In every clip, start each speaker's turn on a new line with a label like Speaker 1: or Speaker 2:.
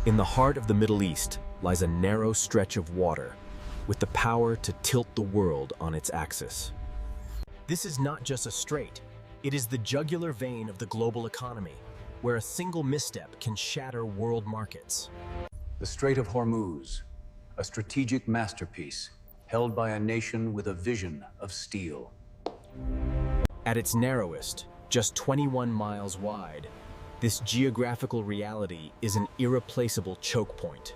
Speaker 1: In the heart of the Middle East lies a narrow stretch of water with the power to tilt the world on its axis. This is not just a strait, it is the jugular vein of the global economy, where a single misstep can shatter world markets.
Speaker 2: The Strait of Hormuz, a strategic masterpiece held by a nation with a vision of steel.
Speaker 1: At its narrowest, just 21 miles wide, this geographical reality is an irreplaceable choke point.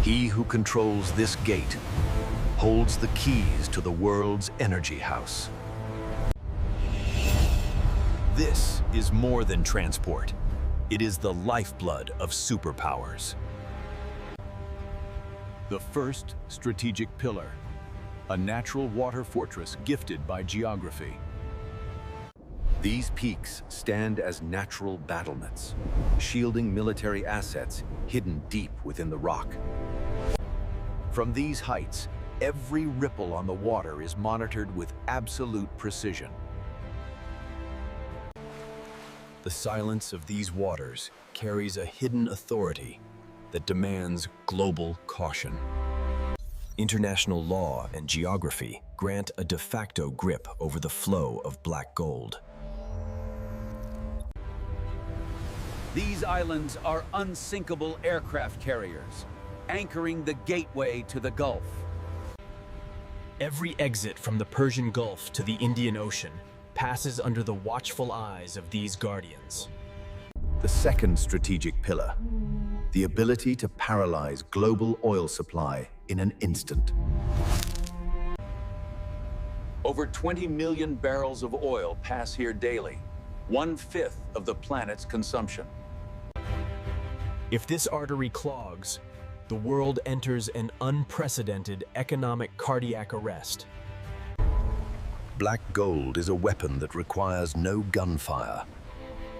Speaker 3: He who controls this gate holds the keys to the world's energy house. This is more than transport. It is the lifeblood of superpowers. The first strategic pillar, a natural water fortress gifted by geography. These peaks stand as natural battlements, shielding military assets hidden deep within the rock. From these heights, every ripple on the water is monitored with absolute precision. The silence of these waters carries a hidden authority that demands global caution. International law and geography grant a de facto grip over the flow of black gold.
Speaker 4: These islands are unsinkable aircraft carriers, anchoring the gateway to the Gulf.
Speaker 1: Every exit from the Persian Gulf to the Indian Ocean passes under the watchful eyes of these guardians.
Speaker 3: The second strategic pillar, the ability to paralyze global oil supply in an instant.
Speaker 4: Over 20 million barrels of oil pass here daily, 1/5 of the planet's consumption.
Speaker 1: If this artery clogs, the world enters an unprecedented economic cardiac arrest.
Speaker 3: Black gold is a weapon that requires no gunfire.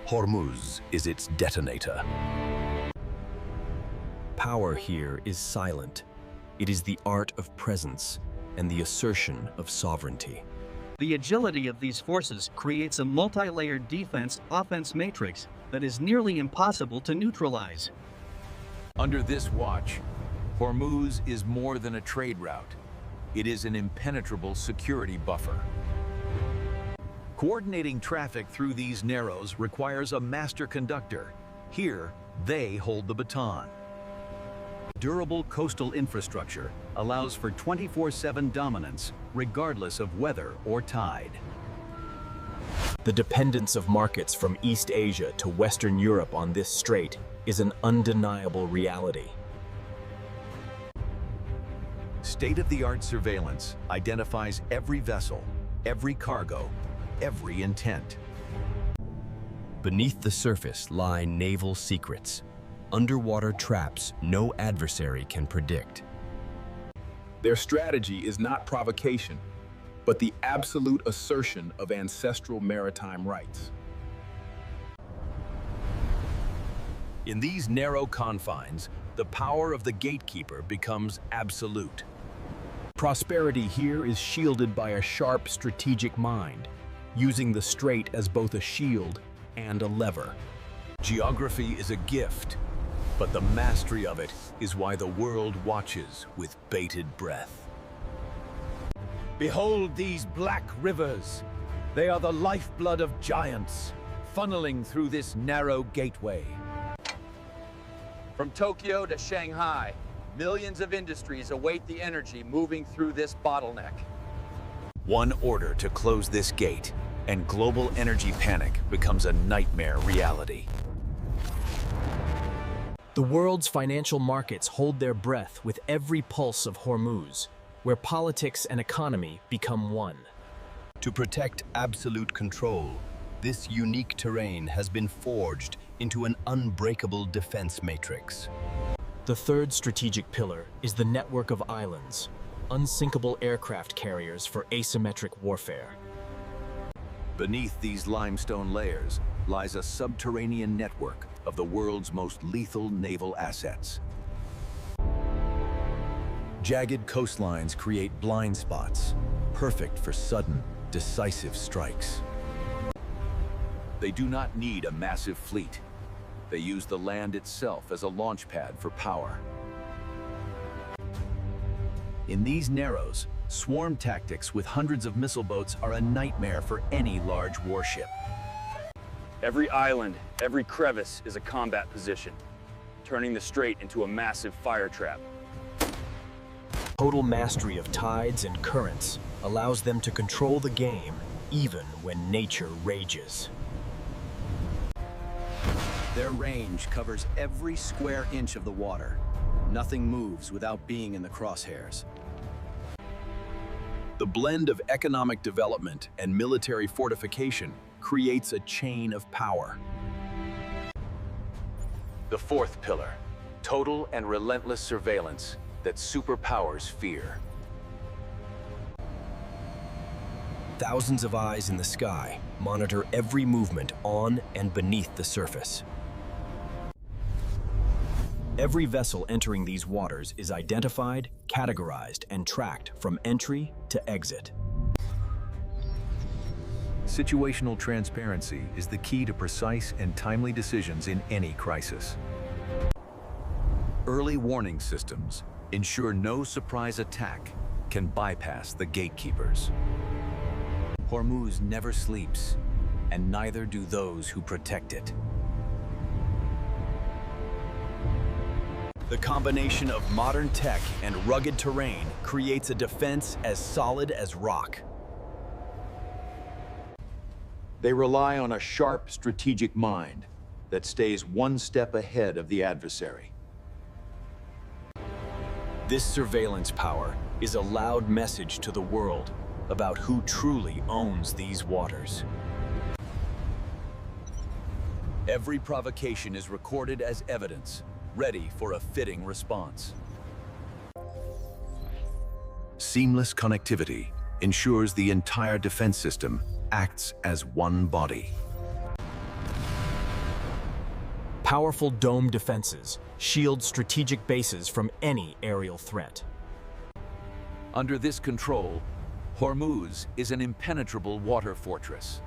Speaker 3: Hormuz is its detonator.
Speaker 1: Power here is silent. It is the art of presence and the assertion of sovereignty.
Speaker 5: The agility of these forces creates a multi-layered defense-offense matrix that is nearly impossible to neutralize.
Speaker 4: Under this watch, Hormuz is more than a trade route. It is an impenetrable security buffer. Coordinating traffic through these narrows requires a master conductor. Here, they hold the baton. Durable coastal infrastructure allows for 24/7 dominance, regardless of weather or tide.
Speaker 1: The dependence of markets from East Asia to Western Europe on this strait is an undeniable reality.
Speaker 3: State-of-the-art surveillance identifies every vessel, every cargo, every intent.
Speaker 1: Beneath the surface lie naval secrets, underwater traps no adversary can predict.
Speaker 6: Their strategy is not provocation, but the absolute assertion of ancestral maritime rights.
Speaker 3: In these narrow confines, the power of the gatekeeper becomes absolute.
Speaker 1: Prosperity here is shielded by a sharp strategic mind, using the strait as both a shield and a lever.
Speaker 3: Geography is a gift, but the mastery of it is why the world watches with bated breath.
Speaker 4: Behold these black rivers. They are the lifeblood of giants, funneling through this narrow gateway. From Tokyo to Shanghai, millions of industries await the energy moving through this bottleneck.
Speaker 3: One order to close this gate, and global energy panic becomes a nightmare reality.
Speaker 1: The world's financial markets hold their breath with every pulse of Hormuz, where politics and economy become one.
Speaker 3: To protect absolute control, this unique terrain has been forged into an unbreakable defense matrix.
Speaker 1: The third strategic pillar is the network of islands, unsinkable aircraft carriers for asymmetric warfare.
Speaker 3: Beneath these limestone layers lies a subterranean network of the world's most lethal naval assets. Jagged coastlines create blind spots, perfect for sudden, decisive strikes. They do not need a massive fleet. They use the land itself as a launch pad for power.
Speaker 4: In these narrows, swarm tactics with hundreds of missile boats are a nightmare for any large warship.
Speaker 7: Every island, every crevice is a combat position, turning the strait into a massive fire trap.
Speaker 1: Total mastery of tides and currents allows them to control the game even when nature rages.
Speaker 4: Their range covers every square inch of the water. Nothing moves without being in the crosshairs.
Speaker 6: The blend of economic development and military fortification creates a chain of power.
Speaker 2: The fourth pillar, total and relentless surveillance that superpowers fear.
Speaker 1: Thousands of eyes in the sky monitor every movement on and beneath the surface. Every vessel entering these waters is identified, categorized, and tracked from entry to exit.
Speaker 4: Situational transparency is the key to precise and timely decisions in any crisis. Early warning systems ensure no surprise attack can bypass the gatekeepers.
Speaker 2: Hormuz never sleeps, and neither do those who protect it.
Speaker 1: The combination of modern tech and rugged terrain creates a defense as solid as rock.
Speaker 3: They rely on a sharp strategic mind that stays one step ahead of the adversary.
Speaker 1: This surveillance power is a loud message to the world about who truly owns these waters.
Speaker 3: Every provocation is recorded as evidence, ready for a fitting response. Seamless connectivity ensures the entire defense system acts as one body.
Speaker 1: Powerful dome defenses shield strategic bases from any aerial threat.
Speaker 3: Under this control, Hormuz is an impenetrable water fortress.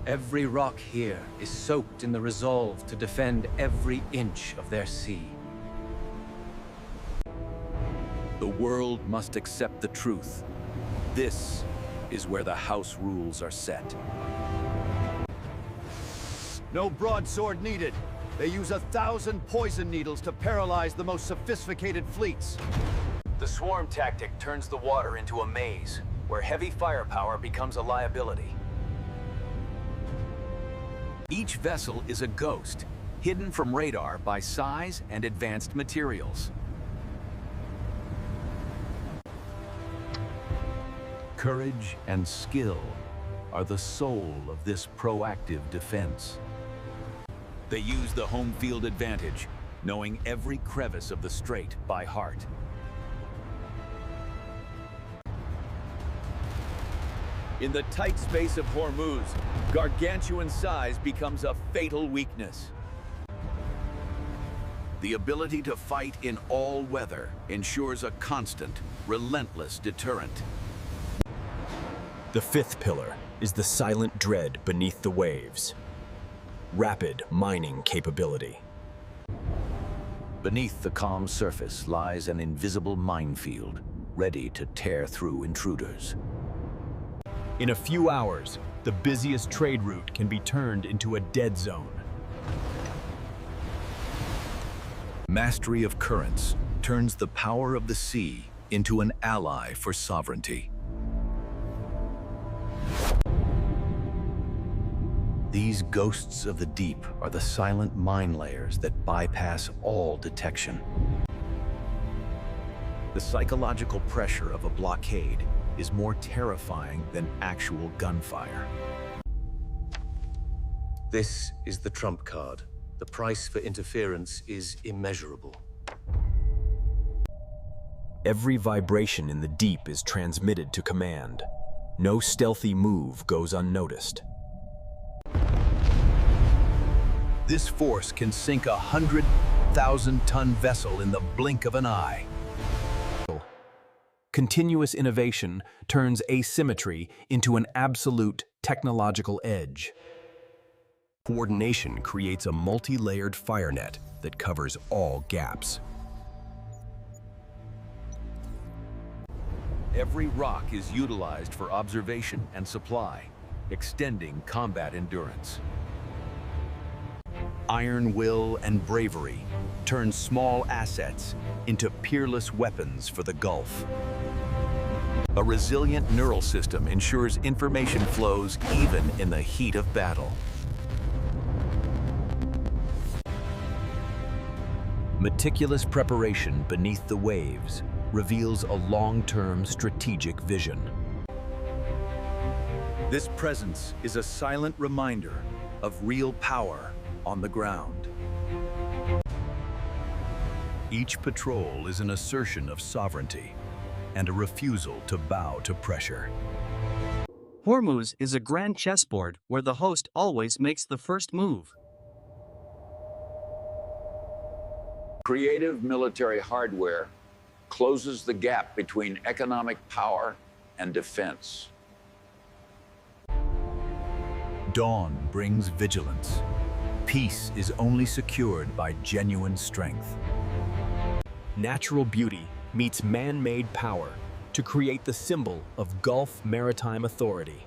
Speaker 2: Every rock here is soaked in the resolve to defend every inch of their sea.
Speaker 3: The world must accept the truth. This is where the house rules are set.
Speaker 4: No broadsword needed. They use 1,000 poison needles to paralyze the most sophisticated fleets.
Speaker 2: The swarm tactic turns the water into a maze, where heavy firepower becomes a liability.
Speaker 3: Each vessel is a ghost, hidden from radar by size and advanced materials. Courage and skill are the soul of this proactive defense. They use the home field advantage, knowing every crevice of the strait by heart. In the tight space of Hormuz, gargantuan size becomes a fatal weakness. The ability to fight in all weather ensures a constant, relentless deterrent.
Speaker 1: The fifth pillar is the silent dread beneath the waves. Rapid mining capability.
Speaker 2: Beneath the calm surface lies an invisible minefield, ready to tear through intruders.
Speaker 1: In a few hours, the busiest trade route can be turned into a dead zone.
Speaker 3: Mastery of currents turns the power of the sea into an ally for sovereignty. These ghosts of the deep are the silent mine layers that bypass all detection. The psychological pressure of a blockade is more terrifying than actual gunfire.
Speaker 8: This is the trump card. The price for interference is immeasurable.
Speaker 1: Every vibration in the deep is transmitted to command. No stealthy move goes unnoticed.
Speaker 3: This force can sink a 100,000-ton vessel in the blink of an eye.
Speaker 1: Continuous innovation turns asymmetry into an absolute technological edge. Coordination creates a multi-layered fire net that covers all gaps.
Speaker 4: Every rock is utilized for observation and supply, extending combat endurance. Iron will and bravery turn small assets into peerless weapons for the Gulf. A resilient neural system ensures information flows even in the heat of battle. Meticulous preparation beneath the waves reveals a long-term strategic vision. This presence is a silent reminder of real power on the ground. Each patrol is an assertion of sovereignty and a refusal to bow to pressure.
Speaker 5: Hormuz is a grand chessboard where the host always makes the first move.
Speaker 9: Creative military hardware closes the gap between economic power and defense.
Speaker 4: Dawn brings vigilance. Peace is only secured by genuine strength.
Speaker 1: Natural beauty meets man-made power to create the symbol of Gulf maritime authority.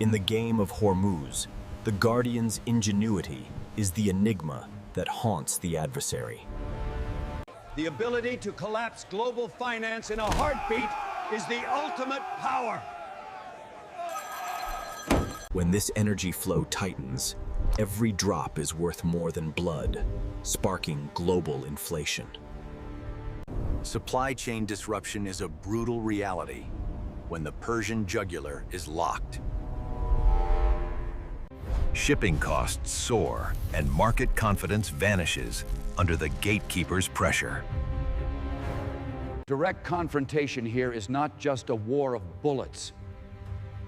Speaker 1: In the game of Hormuz, the Guardian's ingenuity is the enigma that haunts the adversary.
Speaker 10: The ability to collapse global finance in a heartbeat is the ultimate power.
Speaker 1: When this energy flow tightens, every drop is worth more than blood, sparking global inflation.
Speaker 4: Supply chain disruption is a brutal reality when the Persian jugular is locked. Shipping costs soar and market confidence vanishes under the gatekeeper's pressure.
Speaker 2: Direct confrontation here is not just a war of bullets.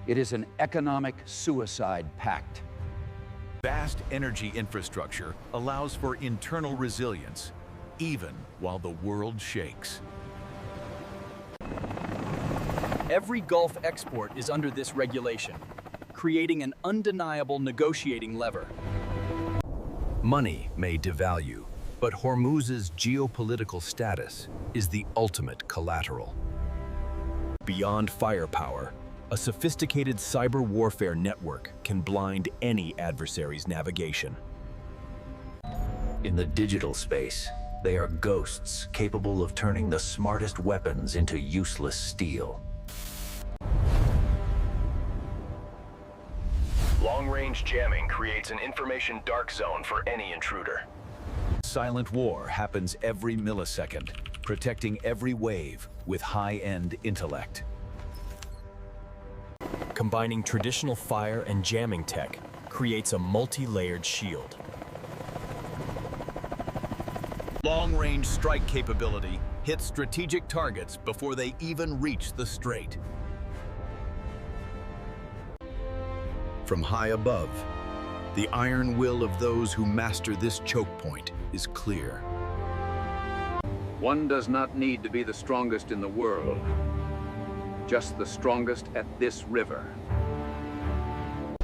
Speaker 2: It is an economic suicide pact.
Speaker 4: Vast energy infrastructure allows for internal resilience, even while the world shakes.
Speaker 1: Every Gulf export is under this regulation, creating an undeniable negotiating lever.
Speaker 4: Money may devalue, but Hormuz's geopolitical status is the ultimate collateral.
Speaker 1: Beyond firepower, a sophisticated cyber warfare network can blind any adversary's navigation.
Speaker 11: In the digital space, they are ghosts capable of turning the smartest weapons into useless steel.
Speaker 12: Long-range jamming creates an information dark zone for any intruder.
Speaker 4: Silent war happens every millisecond, protecting every wave with high-end intellect.
Speaker 1: Combining traditional fire and jamming tech creates a multi-layered shield.
Speaker 4: Long-range strike capability hits strategic targets before they even reach the strait. From high above, the iron will of those who master this choke point is clear.
Speaker 2: One does not need to be the strongest in the world, just the strongest at this river.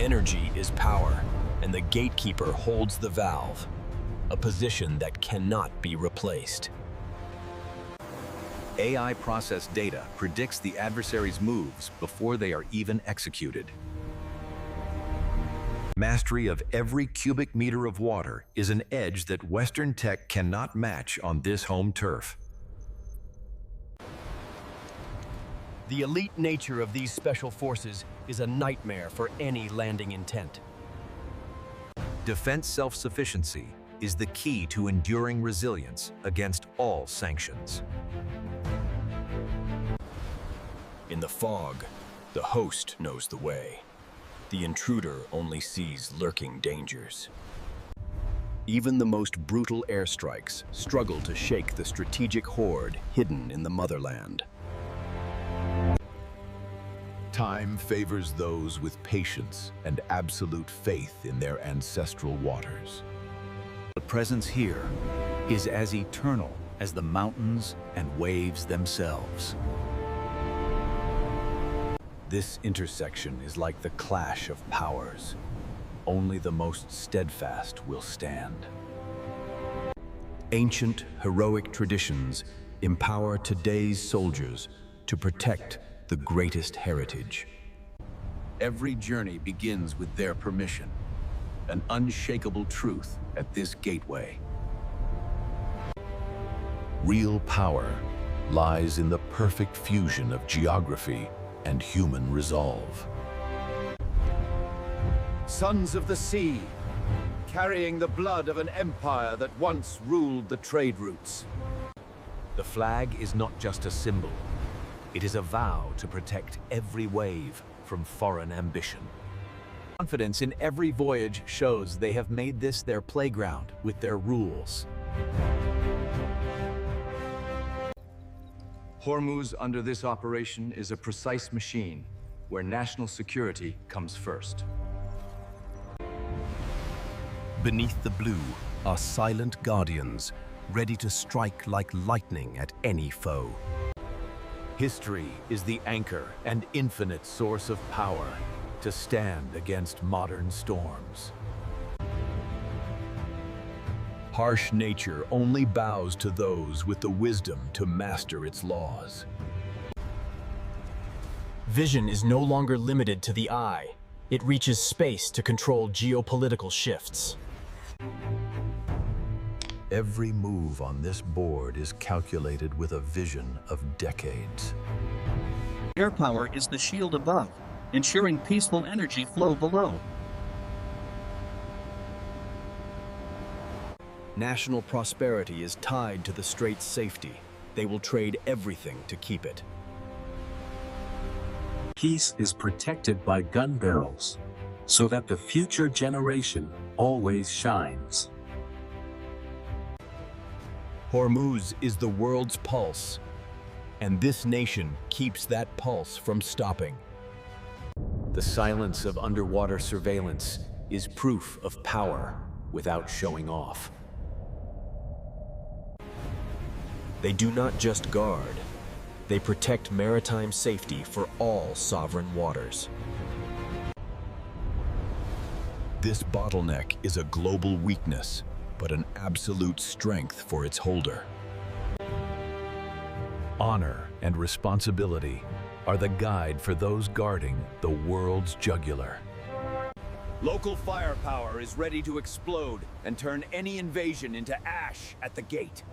Speaker 1: Energy is power, and the gatekeeper holds the valve, a position that cannot be replaced.
Speaker 4: AI processed data predicts the adversary's moves before they are even executed. Mastery of every cubic meter of water is an edge that Western tech cannot match on this home turf.
Speaker 1: The elite nature of these special forces is a nightmare for any landing intent.
Speaker 4: Defense self-sufficiency is the key to enduring resilience against all sanctions.
Speaker 1: In the fog, the host knows the way. The intruder only sees lurking dangers. Even the most brutal airstrikes struggle to shake the strategic horde hidden in the motherland.
Speaker 3: Time favors those with patience and absolute faith in their ancestral waters.
Speaker 4: The presence here is as eternal as the mountains and waves themselves. This intersection is like the clash of powers,
Speaker 3: only the most steadfast will stand. Ancient, heroic traditions empower today's soldiers to protect the greatest heritage. Every journey begins with their permission, an unshakable truth at this gateway. Real power lies in the perfect fusion of geography and human resolve.
Speaker 10: Sons of the sea, carrying the blood of an empire that once ruled the trade routes.
Speaker 11: The flag is not just a symbol. It is a vow to protect every wave from foreign ambition. Confidence in every voyage shows they have made this their playground with their rules.
Speaker 13: Hormuz under this operation is a precise machine where national security comes first.
Speaker 3: Beneath the blue are silent guardians, ready to strike like lightning at any foe.
Speaker 11: History is the anchor and infinite source of power to stand against modern storms.
Speaker 3: Harsh nature only bows to those with the wisdom to master its laws.
Speaker 1: Vision is no longer limited to the eye. It reaches space to control geopolitical shifts.
Speaker 3: Every move on this board is calculated with a vision of decades.
Speaker 5: Air power is the shield above, ensuring peaceful energy flow below.
Speaker 1: National prosperity is tied to the strait's safety. They will trade everything to keep it.
Speaker 14: Peace is protected by gun barrels, so that the future generation always shines.
Speaker 1: Hormuz is the world's pulse, and this nation keeps that pulse from stopping.
Speaker 11: The silence of underwater surveillance is proof of power without showing off.
Speaker 1: They do not just guard, they protect maritime safety for all sovereign waters.
Speaker 3: This bottleneck is a global weakness, but an absolute strength for its holder. Honor and responsibility are the guide for those guarding the world's jugular.
Speaker 10: Local firepower is ready to explode and turn any invasion into ash at the gate.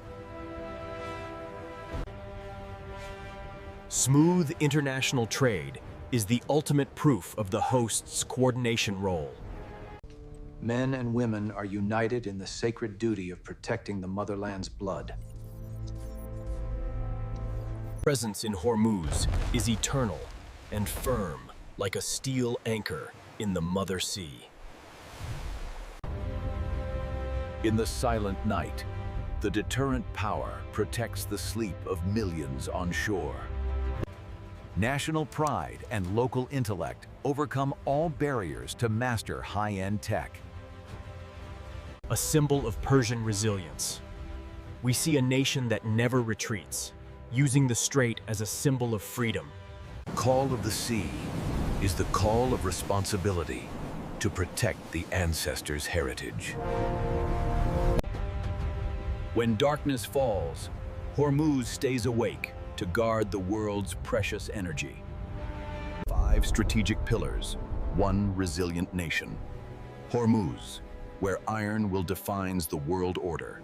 Speaker 1: Smooth international trade is the ultimate proof of the host's coordination role.
Speaker 2: Men and women are united in the sacred duty of protecting the motherland's blood.
Speaker 1: Presence in Hormuz is eternal and firm, like a steel anchor in the mother sea.
Speaker 3: In the silent night, the deterrent power protects the sleep of millions on shore.
Speaker 4: National pride and local intellect overcome all barriers to master high-end tech.
Speaker 1: A symbol of Persian resilience. We see a nation that never retreats, using the strait as a symbol of freedom.
Speaker 3: Call of the sea is the call of responsibility to protect the ancestors' heritage.
Speaker 1: When darkness falls, Hormuz stays awake to guard the world's precious energy.
Speaker 3: 5 strategic pillars, 1 resilient nation. Hormuz, where iron will define the world order.